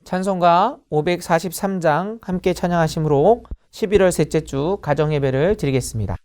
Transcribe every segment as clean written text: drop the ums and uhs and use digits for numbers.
찬송가 543장 함께 찬양하심으로 11월 셋째 주 가정예배를 드리겠습니다.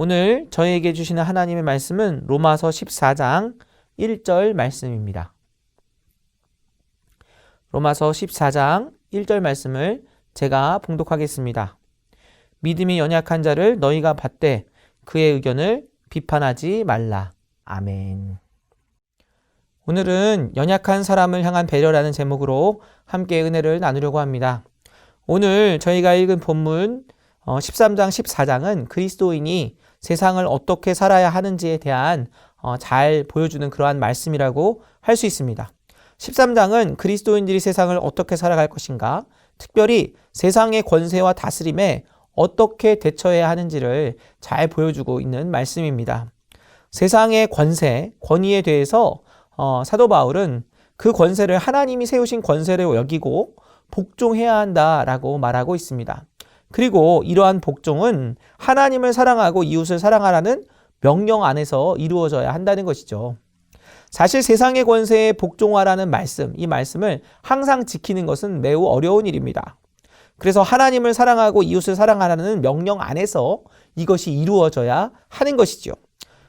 오늘 저희에게 주시는 하나님의 말씀은 로마서 14장 1절 말씀입니다. 로마서 14장 1절 말씀을 제가 봉독하겠습니다. 믿음이 연약한 자를 너희가 받되 그의 의견을 비판하지 말라. 아멘. 오늘은 연약한 사람을 향한 배려라는 제목으로 함께 은혜를 나누려고 합니다. 오늘 저희가 읽은 본문 13장 14장은 그리스도인이 세상을 어떻게 살아야 하는지에 대한 잘 보여주는 그러한 말씀이라고 할 수 있습니다. 13장은 그리스도인들이 세상을 어떻게 살아갈 것인가, 특별히 세상의 권세와 다스림에 어떻게 대처해야 하는지를 잘 보여주고 있는 말씀입니다. 세상의 권세, 권위에 대해서 사도 바울은 그 권세를 하나님이 세우신 권세로 여기고 복종해야 한다라고 말하고 있습니다. 그리고 이러한 복종은 하나님을 사랑하고 이웃을 사랑하라는 명령 안에서 이루어져야 한다는 것이죠. 사실 세상의 권세에 복종하라는 말씀, 이 말씀을 항상 지키는 것은 매우 어려운 일입니다. 그래서 하나님을 사랑하고 이웃을 사랑하라는 명령 안에서 이것이 이루어져야 하는 것이죠.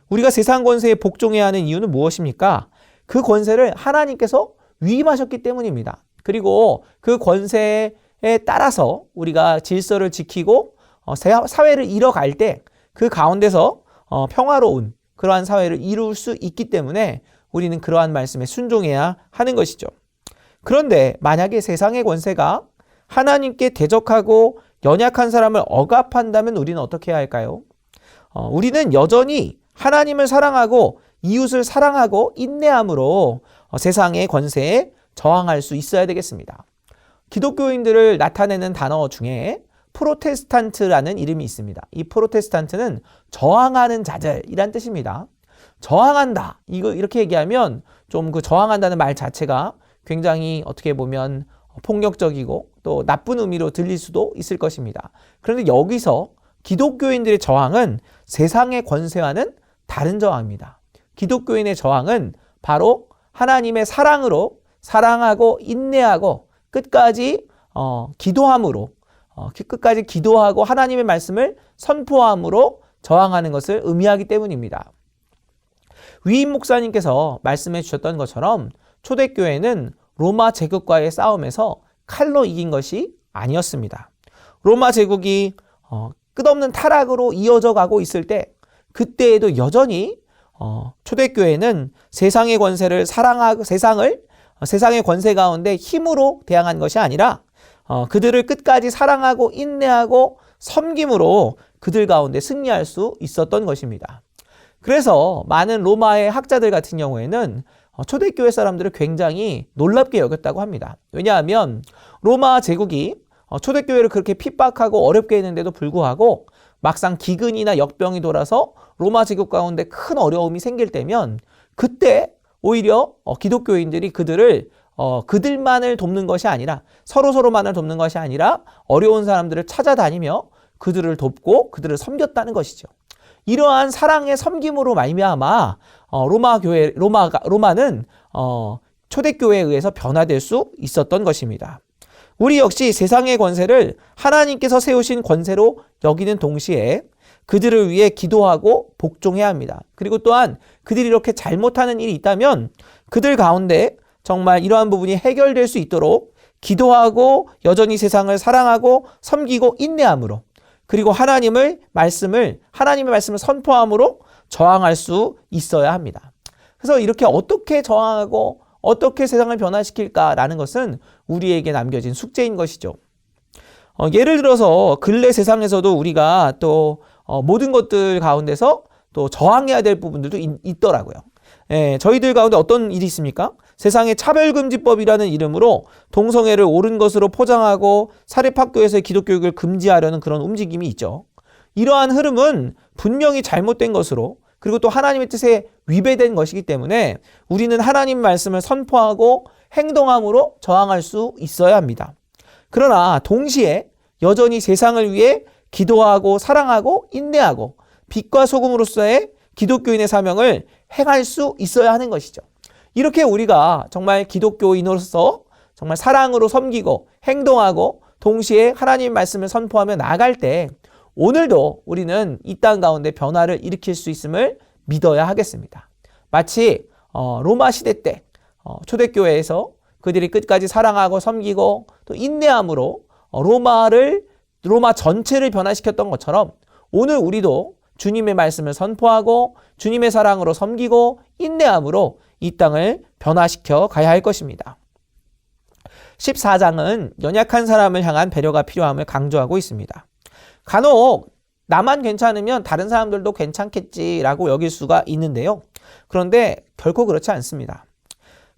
우리가 세상 권세에 복종해야 하는 이유는 무엇입니까? 그 권세를 하나님께서 위임하셨기 때문입니다. 그리고 그 권세에 따라서 우리가 질서를 지키고 사회를 이뤄갈 때 그 가운데서 평화로운 그러한 사회를 이룰 수 있기 때문에 우리는 그러한 말씀에 순종해야 하는 것이죠. 그런데 만약에 세상의 권세가 하나님께 대적하고 연약한 사람을 억압한다면 우리는 어떻게 해야 할까요? 우리는 여전히 하나님을 사랑하고 이웃을 사랑하고 인내함으로 세상의 권세에 저항할 수 있어야 되겠습니다. 기독교인들을 나타내는 단어 중에 프로테스탄트라는 이름이 있습니다. 이 프로테스탄트는 저항하는 자들이란 뜻입니다. 저항한다. 이렇게 얘기하면 좀 그 저항한다는 말 자체가 굉장히 어떻게 보면 폭력적이고 또 나쁜 의미로 들릴 수도 있을 것입니다. 그런데 여기서 기독교인들의 저항은 세상의 권세와는 다른 저항입니다. 기독교인의 저항은 바로 하나님의 사랑으로 사랑하고 인내하고 끝까지 기도함으로 끝까지 기도하고 하나님의 말씀을 선포함으로 저항하는 것을 의미하기 때문입니다. 위임 목사님께서 말씀해 주셨던 것처럼 초대교회는 로마 제국과의 싸움에서 칼로 이긴 것이 아니었습니다. 로마 제국이 끝없는 타락으로 이어져 가고 있을 때 그때에도 여전히 초대교회는 세상의 권세를 사랑하고 세상의 권세 가운데 힘으로 대항한 것이 아니라 그들을 끝까지 사랑하고 인내하고 섬김으로 그들 가운데 승리할 수 있었던 것입니다. 그래서 많은 로마의 학자들 같은 경우에는 초대교회 사람들을 굉장히 놀랍게 여겼다고 합니다. 왜냐하면 로마 제국이 초대교회를 그렇게 핍박하고 어렵게 했는데도 불구하고 막상 기근이나 역병이 돌아서 로마 제국 가운데 큰 어려움이 생길 때면 그때 오히려 기독교인들이 그들만을 돕는 것이 아니라 서로만을 돕는 것이 아니라 어려운 사람들을 찾아다니며 그들을 돕고 그들을 섬겼다는 것이죠. 이러한 사랑의 섬김으로 말미암아 로마는 초대교회에 의해서 변화될 수 있었던 것입니다. 우리 역시 세상의 권세를 하나님께서 세우신 권세로 여기는 동시에 그들을 위해 기도하고 복종해야 합니다. 그리고 또한 그들이 이렇게 잘못하는 일이 있다면 그들 가운데 정말 이러한 부분이 해결될 수 있도록 기도하고 여전히 세상을 사랑하고 섬기고 인내함으로 그리고 하나님의 말씀을 선포함으로 저항할 수 있어야 합니다. 그래서 이렇게 어떻게 저항하고 어떻게 세상을 변화시킬까라는 것은 우리에게 남겨진 숙제인 것이죠. 예를 들어서 근래 세상에서도 우리가 또 모든 것들 가운데서 또 저항해야 될 부분들도 있더라고요. 저희들 가운데 어떤 일이 있습니까? 세상의 차별금지법이라는 이름으로 동성애를 옳은 것으로 포장하고 사립학교에서의 기독교육을 금지하려는 그런 움직임이 있죠. 이러한 흐름은 분명히 잘못된 것으로 그리고 또 하나님의 뜻에 위배된 것이기 때문에 우리는 하나님 말씀을 선포하고 행동함으로 저항할 수 있어야 합니다. 그러나 동시에 여전히 세상을 위해 기도하고 사랑하고 인내하고 빛과 소금으로서의 기독교인의 사명을 행할 수 있어야 하는 것이죠. 이렇게 우리가 정말 기독교인으로서 정말 사랑으로 섬기고 행동하고 동시에 하나님의 말씀을 선포하며 나아갈 때 오늘도 우리는 이 땅 가운데 변화를 일으킬 수 있음을 믿어야 하겠습니다. 마치 로마 시대 때 초대교회에서 그들이 끝까지 사랑하고 섬기고 또 인내함으로 로마 전체를 변화시켰던 것처럼 오늘 우리도 주님의 말씀을 선포하고 주님의 사랑으로 섬기고 인내함으로 이 땅을 변화시켜 가야 할 것입니다. 14장은 연약한 사람을 향한 배려가 필요함을 강조하고 있습니다. 간혹 나만 괜찮으면 다른 사람들도 괜찮겠지라고 여길 수가 있는데요. 그런데 결코 그렇지 않습니다.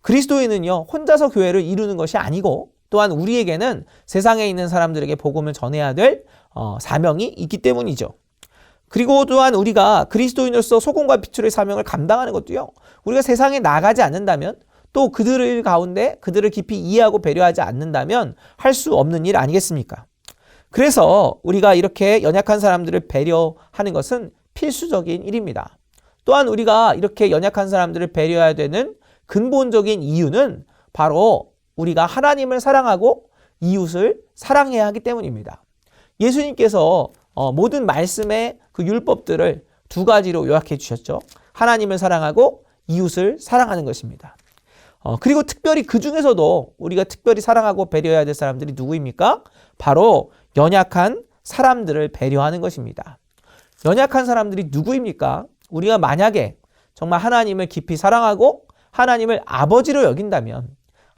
그리스도인은요, 혼자서 교회를 이루는 것이 아니고 또한 우리에게는 세상에 있는 사람들에게 복음을 전해야 될 사명이 있기 때문이죠. 그리고 또한 우리가 그리스도인으로서 소금과 빛의 사명을 감당하는 것도요, 우리가 세상에 나가지 않는다면 또 그들을 가운데 그들을 깊이 이해하고 배려하지 않는다면 할 수 없는 일 아니겠습니까? 그래서 우리가 이렇게 연약한 사람들을 배려하는 것은 필수적인 일입니다. 또한 우리가 이렇게 연약한 사람들을 배려해야 되는 근본적인 이유는 바로 우리가 하나님을 사랑하고 이웃을 사랑해야 하기 때문입니다. 예수님께서 모든 말씀의 그 율법들을 두 가지로 요약해 주셨죠. 하나님을 사랑하고 이웃을 사랑하는 것입니다. 그리고 특별히 그 중에서도 우리가 특별히 사랑하고 배려해야 될 사람들이 누구입니까? 바로 연약한 사람들을 배려하는 것입니다. 연약한 사람들이 누구입니까? 우리가 만약에 정말 하나님을 깊이 사랑하고 하나님을 아버지로 여긴다면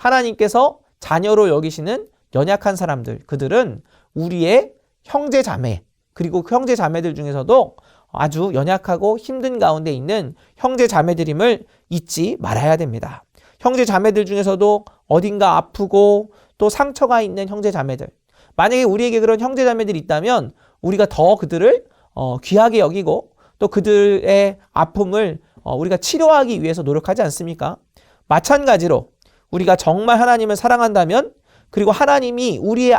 하나님께서 자녀로 여기시는 연약한 사람들, 그들은 우리의 형제 자매, 그리고 그 형제 자매들 중에서도 아주 연약하고 힘든 가운데 있는 형제 자매들임을 잊지 말아야 됩니다. 형제 자매들 중에서도 어딘가 아프고 또 상처가 있는 형제 자매들, 만약에 우리에게 그런 형제 자매들이 있다면 우리가 더 그들을 귀하게 여기고 또 그들의 아픔을 우리가 치료하기 위해서 노력하지 않습니까? 마찬가지로 우리가 정말 하나님을 사랑한다면, 그리고 하나님이 우리의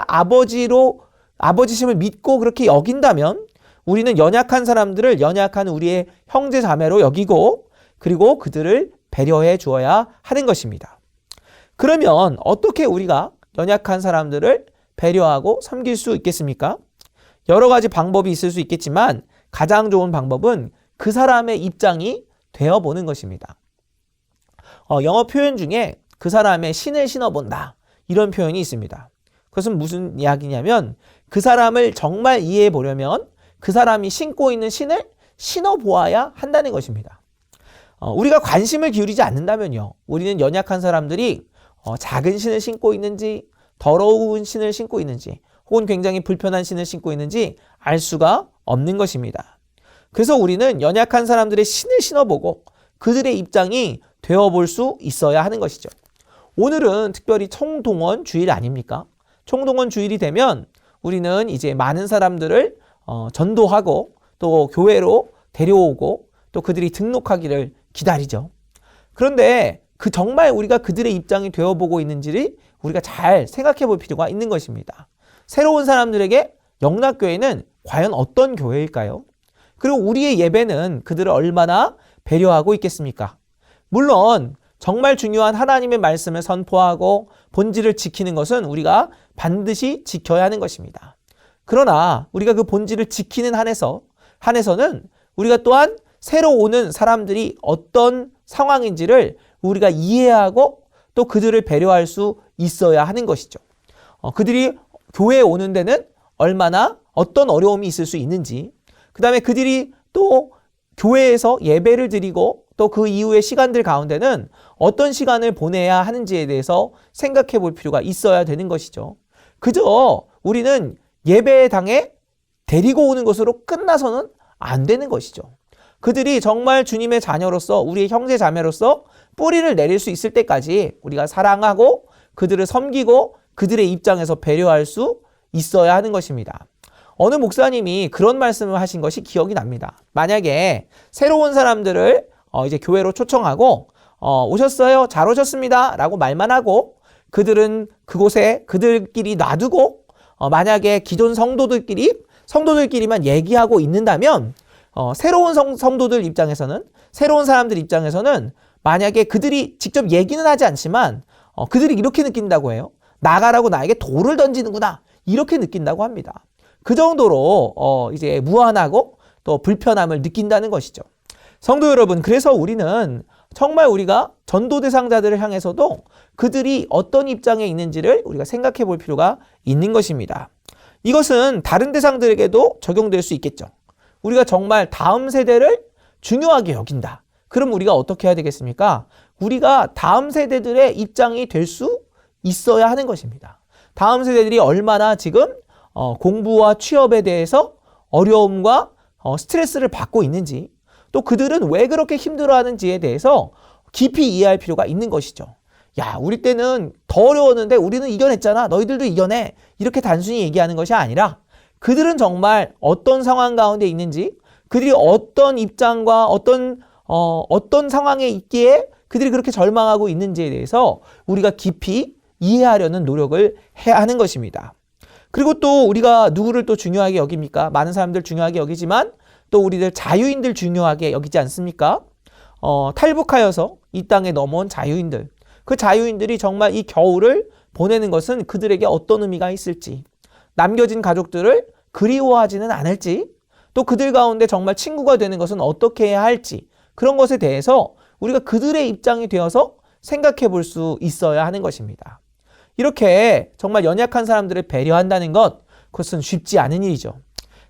아버지심을 믿고 그렇게 여긴다면 우리는 연약한 사람들을 연약한 우리의 형제 자매로 여기고 그리고 그들을 배려해 주어야 하는 것입니다. 그러면 어떻게 우리가 연약한 사람들을 배려하고 섬길 수 있겠습니까? 여러 가지 방법이 있을 수 있겠지만 가장 좋은 방법은 그 사람의 입장이 되어보는 것입니다. 영어 표현 중에 그 사람의 신을 신어본다, 이런 표현이 있습니다. 그것은 무슨 이야기냐면 그 사람을 정말 이해해 보려면 그 사람이 신고 있는 신을 신어보아야 한다는 것입니다. 우리가 관심을 기울이지 않는다면요, 우리는 연약한 사람들이 작은 신을 신고 있는지, 더러운 신을 신고 있는지, 혹은 굉장히 불편한 신을 신고 있는지 알 수가 없는 것입니다. 그래서 우리는 연약한 사람들의 신을 신어보고 그들의 입장이 되어볼 수 있어야 하는 것이죠. 오늘은 특별히 총동원 주일 아닙니까? 총동원 주일이 되면 우리는 이제 많은 사람들을 전도하고 또 교회로 데려오고 또 그들이 등록하기를 기다리죠. 그런데 정말 우리가 그들의 입장이 되어보고 있는지를 우리가 잘 생각해 볼 필요가 있는 것입니다. 새로운 사람들에게 영락교회는 과연 어떤 교회일까요? 그리고 우리의 예배는 그들을 얼마나 배려하고 있겠습니까? 물론 정말 중요한 하나님의 말씀을 선포하고 본질을 지키는 것은 우리가 반드시 지켜야 하는 것입니다. 그러나 우리가 그 본질을 지키는 한에서는 우리가 또한 새로 오는 사람들이 어떤 상황인지를 우리가 이해하고 또 그들을 배려할 수 있어야 하는 것이죠. 그들이 교회에 오는 데는 얼마나 어떤 어려움이 있을 수 있는지, 그 다음에 그들이 또 교회에서 예배를 드리고 또 그 이후의 시간들 가운데는 어떤 시간을 보내야 하는지에 대해서 생각해 볼 필요가 있어야 되는 것이죠. 그저 우리는 예배당에 데리고 오는 것으로 끝나서는 안 되는 것이죠. 그들이 정말 주님의 자녀로서, 우리의 형제 자매로서 뿌리를 내릴 수 있을 때까지 우리가 사랑하고 그들을 섬기고 그들의 입장에서 배려할 수 있어야 하는 것입니다. 어느 목사님이 그런 말씀을 하신 것이 기억이 납니다. 만약에 새로운 사람들을 이제 교회로 초청하고 오셨어요? 잘 오셨습니다. 라고 말만 하고 그들은 그곳에 그들끼리 놔두고 만약에 기존 성도들끼리만 얘기하고 있는다면 새로운 성도들 입장에서는, 새로운 사람들 입장에서는 만약에 그들이 직접 얘기는 하지 않지만 그들이 이렇게 느낀다고 해요. 나가라고 나에게 돌을 던지는구나, 이렇게 느낀다고 합니다. 그 정도로 이제 무안하고 또 불편함을 느낀다는 것이죠. 성도 여러분, 그래서 우리는 정말 우리가 전도 대상자들을 향해서도 그들이 어떤 입장에 있는지를 우리가 생각해 볼 필요가 있는 것입니다. 이것은 다른 대상들에게도 적용될 수 있겠죠. 우리가 정말 다음 세대를 중요하게 여긴다. 그럼 우리가 어떻게 해야 되겠습니까? 우리가 다음 세대들의 입장이 될 수 있어야 하는 것입니다. 다음 세대들이 얼마나 지금 공부와 취업에 대해서 어려움과 스트레스를 받고 있는지, 또 그들은 왜 그렇게 힘들어하는지에 대해서 깊이 이해할 필요가 있는 것이죠. 야, 우리 때는 더 어려웠는데 우리는 이겨냈잖아, 너희들도 이겨내, 이렇게 단순히 얘기하는 것이 아니라 그들은 정말 어떤 상황 가운데 있는지, 그들이 어떤 입장과 어떤 상황에 있기에 그들이 그렇게 절망하고 있는지에 대해서 우리가 깊이 이해하려는 노력을 해야 하는 것입니다. 그리고 또 우리가 누구를 또 중요하게 여깁니까? 많은 사람들 중요하게 여기지만 또 우리들 자유인들 중요하게 여기지 않습니까? 탈북하여서 이 땅에 넘어온 자유인들, 그 자유인들이 정말 이 겨울을 보내는 것은 그들에게 어떤 의미가 있을지, 남겨진 가족들을 그리워하지는 않을지, 또 그들 가운데 정말 친구가 되는 것은 어떻게 해야 할지, 그런 것에 대해서 우리가 그들의 입장이 되어서 생각해 볼 수 있어야 하는 것입니다. 이렇게 정말 연약한 사람들을 배려한다는 것, 그것은 쉽지 않은 일이죠.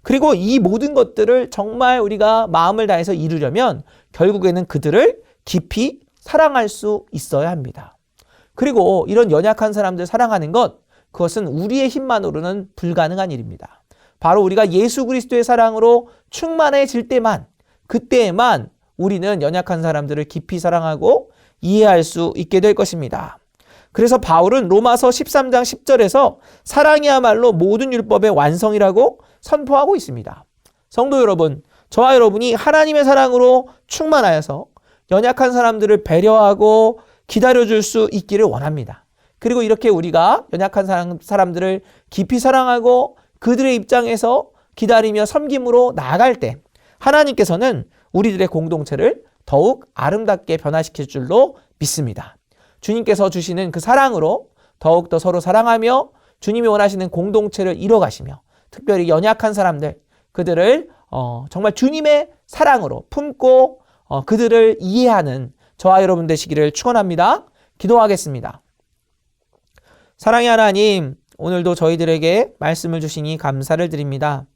그리고 이 모든 것들을 정말 우리가 마음을 다해서 이루려면 결국에는 그들을 깊이 사랑할 수 있어야 합니다. 그리고 이런 연약한 사람들 사랑하는 것, 그것은 우리의 힘만으로는 불가능한 일입니다. 바로 우리가 예수 그리스도의 사랑으로 충만해질 때만, 그때에만 우리는 연약한 사람들을 깊이 사랑하고 이해할 수 있게 될 것입니다. 그래서 바울은 로마서 13장 10절에서 사랑이야말로 모든 율법의 완성이라고 선포하고 있습니다. 성도 여러분, 저와 여러분이 하나님의 사랑으로 충만하여서 연약한 사람들을 배려하고 기다려줄 수 있기를 원합니다. 그리고 이렇게 우리가 연약한 사람들을 깊이 사랑하고 그들의 입장에서 기다리며 섬김으로 나아갈 때 하나님께서는 우리들의 공동체를 더욱 아름답게 변화시킬 줄로 믿습니다. 주님께서 주시는 그 사랑으로 더욱더 서로 사랑하며 주님이 원하시는 공동체를 이뤄가시며 특별히 연약한 사람들, 그들을 정말 주님의 사랑으로 품고 그들을 이해하는 저와 여러분 되시기를 축원합니다. 기도하겠습니다. 사랑의 하나님, 오늘도 저희들에게 말씀을 주시니 감사를 드립니다.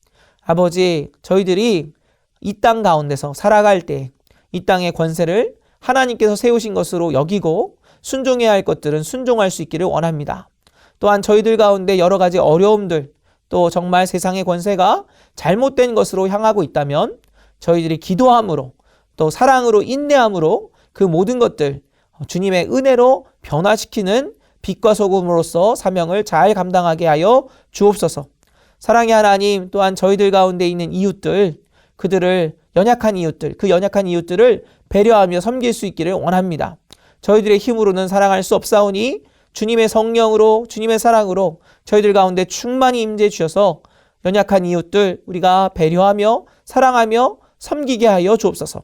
아버지, 저희들이 이 땅 가운데서 살아갈 때 이 땅의 권세를 하나님께서 세우신 것으로 여기고 순종해야 할 것들은 순종할 수 있기를 원합니다. 또한 저희들 가운데 여러 가지 어려움들, 또 정말 세상의 권세가 잘못된 것으로 향하고 있다면 저희들이 기도함으로 또 사랑으로 인내함으로 그 모든 것들 주님의 은혜로 변화시키는 빛과 소금으로서 사명을 잘 감당하게 하여 주옵소서. 사랑의 하나님, 또한 저희들 가운데 있는 이웃들, 그들을 연약한 이웃들, 그 연약한 이웃들을 배려하며 섬길 수 있기를 원합니다. 저희들의 힘으로는 사랑할 수 없사오니 주님의 성령으로, 주님의 사랑으로 저희들 가운데 충만히 임재 주셔서 연약한 이웃들 우리가 배려하며 사랑하며 섬기게 하여 주옵소서.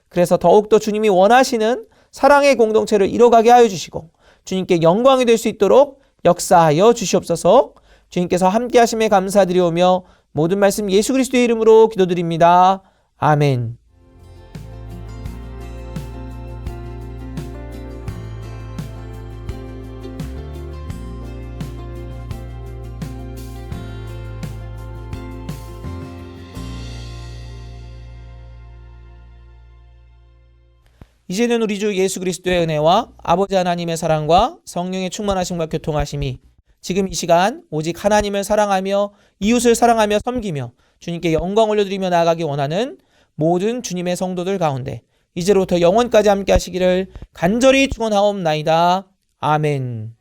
그래서 더욱더 주님이 원하시는 사랑의 공동체를 이뤄가게 하여 주시고 주님께 영광이 될 수 있도록 역사하여 주시옵소서. 주님께서 함께 하심에 감사드리오며 모든 말씀 예수 그리스도의 이름으로 기도드립니다. 아멘. 이제는 우리 주 예수 그리스도의 은혜와 아버지 하나님의 사랑과 성령의 충만하심과 교통하심이 지금 이 시간 오직 하나님을 사랑하며 이웃을 사랑하며 섬기며 주님께 영광 올려드리며 나아가기 원하는 모든 주님의 성도들 가운데 이제로부터 영원까지 함께 하시기를 간절히 축원하옵나이다. 아멘.